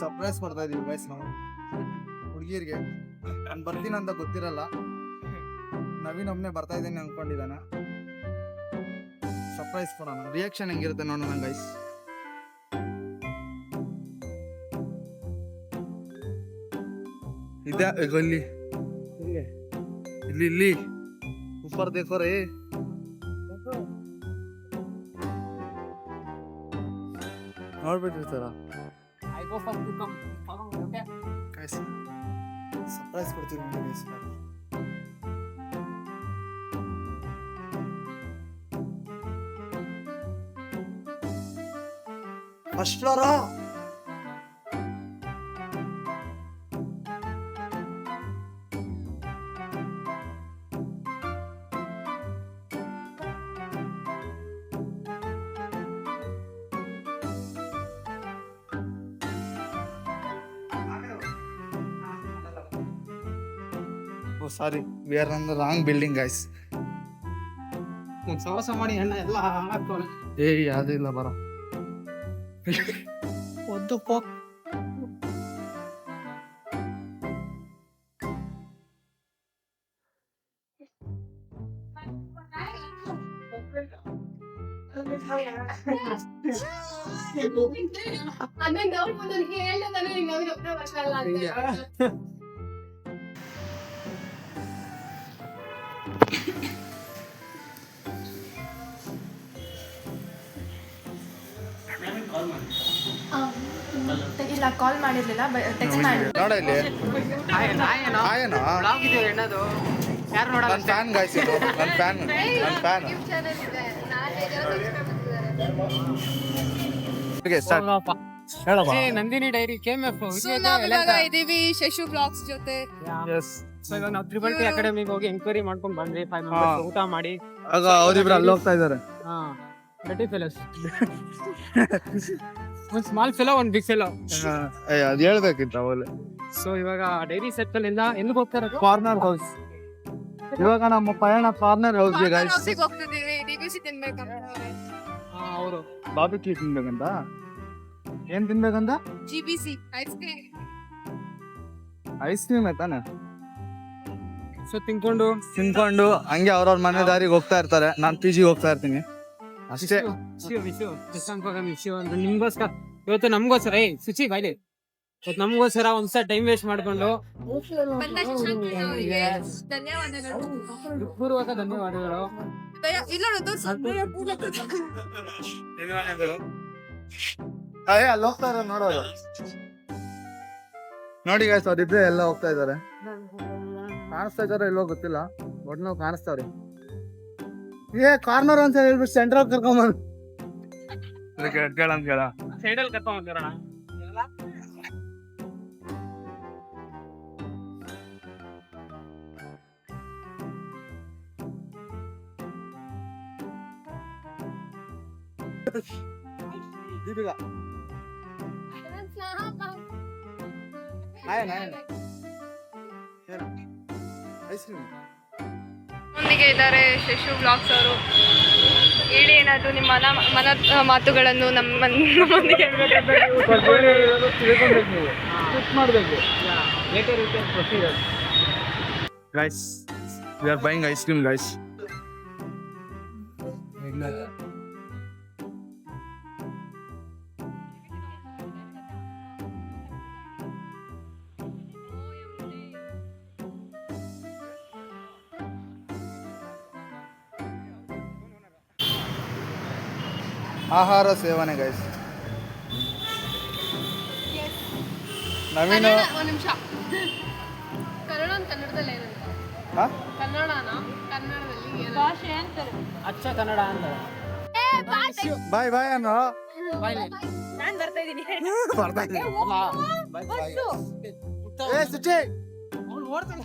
Surprise ಕೊಡ್ತಾ ಇದೀವಿ guys ನಾವು ಹುಡುಗಿರಿಗೆ. ನಾನು ಬರ್ತೀನಿ ಅಂತ ಗೊತ್ತಿರಲ್ಲ, ನವೀನ್ ಒಮ್ಮನೆ ಬರ್ತಾ ಇದ್ದೀನಿ ಅನ್ಕೊಂಡಿದ್ದಾನೆ. ಸರ್ಪ್ರೈಸ್ ಕೊಡೋಣ, ರಿಯಾಕ್ಷನ್ ಹೆಂಗಿರುತ್ತೆ ನೋಡೋಣ ಗೈಸ್. ಇದೆ ಇಲ್ಲಿ ಇಲ್ಲಿ ಇಲ್ಲಿ ऊपर देखो रे. ನೋಡ್ಬಿಟ್ರಿ ಸರ ಸರ್ಪ್ರೈಸ್ ಕೊಡ್ತೀವಿ ನಿಮಗೆ. ಫಸ್ಟ್ ಫ್ಲೋರಾ sorry, we are on the wrong building guys. ಸವಸ ಮಾಡಿ ಅಣ್ಣ ಎಲ್ಲ ಹಾಕೋಣ. ಯಾವ್ದು ಇಲ್ಲ ಬರ ಒಂದು ಪಾಪ್. ಇಲ್ಲ, ಕಾಲ್ ಮಾಡಿರ್ಲಿಲ್ಲ, ಟೆಕ್ಸ್ಟ್ ಮಾಡಿ. ನೋಡ ಇಲ್ಲಿ ಯಾರು ನೋಡಲ್ಲ? ನನ್ನ ಫ್ಯಾನ್ ಗಾಯ್ಸ್, ಇದು ನನ್ನ ಫ್ಯಾನ್, ನನ್ನ ಫ್ಯಾನ್. ನಂದಿನಿ ಡೈರಿ KMF ಇದೀವಿ ಶಶು ಬ್ಲಾಗ್ಸ್ ಜೊತೆ. ಸೊ ಇವಾಗ ನಾವು ತ್ರಿಬಲ್ಟಿ ಅಕಾಡೆಮಿಗೆ ಹೋಗಿ ಎಂಕ್ವೈರಿ ಮಾಡ್ಕೊಂಡು ಬಂದ್ರಿ. 5 ಮೆಂಬರ್ಸ್ ಊಟ ಮಾಡಿ ಆಗ ಅವರಿಬ್ರು ಅಲ್ಲಿ ಹೋಗ್ತಾ ಇದಾರೆ. Dirty fellows. ಒಂದು ಸ್ಮಾಲ್ ಫೆಲೋ, ಒಂದು ಬಿಗ್ ಫೆಲೋ. ಅದು ಹೇಳ್ಬೇಕಿತ್ತು ಅವಳು. ಸೊ ಇವಾಗ ಡೈರಿ ಸರ್ಕಲ್ ಇಂದ ಎಲ್ಲಿಗೆ ಹೋಗ್ತಾರೆ? Corner house. ಇವಾಗ ನಮ್ಮ ಪಯಣ ಕಾರ್ನರ್ ಹೌಸ್ಗೆ ಗೈಸ್. ಹೋಗ್ತಿದೀವಿ, DBC ತಿನ್ಬೇಕಂತ. ಅವರು ಬಾರ್ಬಿಕ್ಯೂ ತಿನ್ಬೇಕಂತ. ಏನ್ ತಿನ್ಬೇಕಂತ? GBC ice cream. Ice cream ಆಯ್ತಾನೆ. ಸೊ ತಿನ್ಕೊಂಡು ಹಂಗೆ ಅವ್ರವ್ರ ಮನೆ ದಾರಿಗೆ ಹೋಗ್ತಾ ಇರ್ತಾರೆ. ನಾನು PG ಹೋಗ್ತಾ ಇರ್ತೀನಿ ಅಷ್ಟೇ. ನಿಮ್ಗೋಸ್ಕರ ಇವತ್ತು ನಮ್ಗೋಸ್ಕರ ಸುಚಿ ಬಾಯ್ಲಿ ಇವತ್ತು ನಮ್ಗೋಸ್ಕರ ಒಂದ್ಸಲ ಟೈಮ್ ವೇಸ್ಟ್ ಮಾಡ್ಕೊಂಡು ಪೂರ್ವಕ ಧನ್ಯವಾದಗಳು. ಅಲ್ಲಿ ಹೋಗ್ತಾ ಇದಾರೆ ನೋಡೋದು. ನೋಡಿ ಗಾಯ್ಸ್, ಅವ್ರಿಬ್ರೆ ಎಲ್ಲ ಹೋಗ್ತಾ ಇದಾರೆ. ಕಾಣಿಸ್ತಾ ಇದಾರೆ ಇಲ್ವೋ ಗೊತ್ತಿಲ್ಲ, ಒಟ್ ನಾವು ಕಾಣಿಸ್ತಾವ್ರಿ. ಕಾರ್ನರ್ ಅಂತ ಹೇಳ್ಬಿಟ್ಟು ಸೆಂಟ್ರಲ್ ಕರ್ಕೊಂಬಂದ್ ಕೇಳ ಸೈಡಲ್ಲಿ ಕರ್ಕೊಂಡ್ಬಂದಿರೋಣ. ದೀಪಿಕಾ ಐಸ್ ಕ್ರೀಮ್ ನಮ್ಮೊಂದಿಗೆ ಇದ್ದಾರೆ ಶಶು ಬ್ಲಾಗ್ಸ್ ಅವರು. ಹೇಳಿ ಏನಾದ್ರು ನಿಮ್ಮ ಮನದ ಮಾತುಗಳನ್ನು ನಮ್ಮೊಂದಿಗೆ. Guys, we are buying ice cream guys. ಆಹಾರ ಸೇವನೆ ಗೈಸ್. ನವೀನ್ ಒಂದು ನಿಮಿಷ, ಕನ್ನಡ ಕನ್ನಡದಲ್ಲಿ ಏನಂತ? ಕನ್ನಡನ ಕನ್ನಡದಲ್ಲಿ ಭಾಷೆ ಅಂತಾರೆ. ಅಚ್ಚ ಕನ್ನಡ ಅಂತಾರೆ. ಬಾಯ್ ಬಾಯ್ ಅನ್ನೋ. ನಾನು ಬರ್ತಾ ಇದ್ದೀನಿ. ಬರ್ತಾ ಇದ್ದೀನಿ. ಏ ಸುಚಿ ನೋಡ್ತಾನೆ.